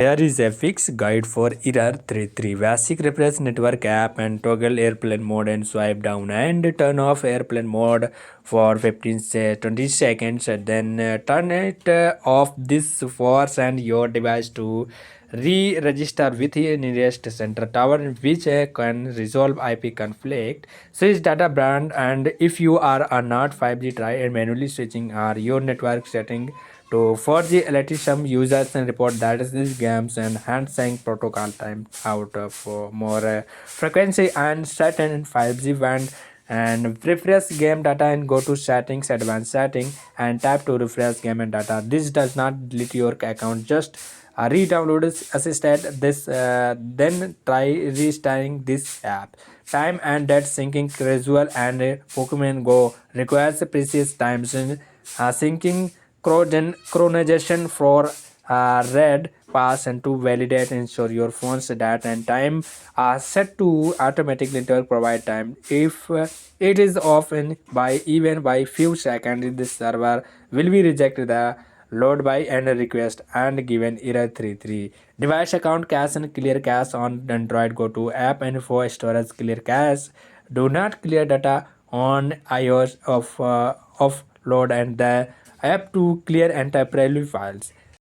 Here is a fixed guide for error 33. Basic refresh network app and toggle airplane mode and swipe down and turn off airplane mode for 20 seconds. Then turn it off. This force and your device to re-register with the nearest center tower, which can resolve IP conflict. Switch data brand, and if you are not 5G, try and manually switching are your network setting to 4G. Alert some users and report that these games and hand-sync protocol time out for more frequency and set in 5G band and refresh game data and go to settings, advanced setting, and tap to refresh game and data. This does not delete your account, just re-download assisted this, then try restarting this app. Time and date syncing casual and Pokemon Go requires precious times in syncing chronization for red pass and to validate ensure your phone's data and time are set to automatic network provide time. If it is off in by even by few seconds, the server will be rejected the load by and request and given error 33. Device account cache and clear cache on Android. Go to app and for storage clear cache. Do not clear data on iOS of load and the app to clear and temporary files.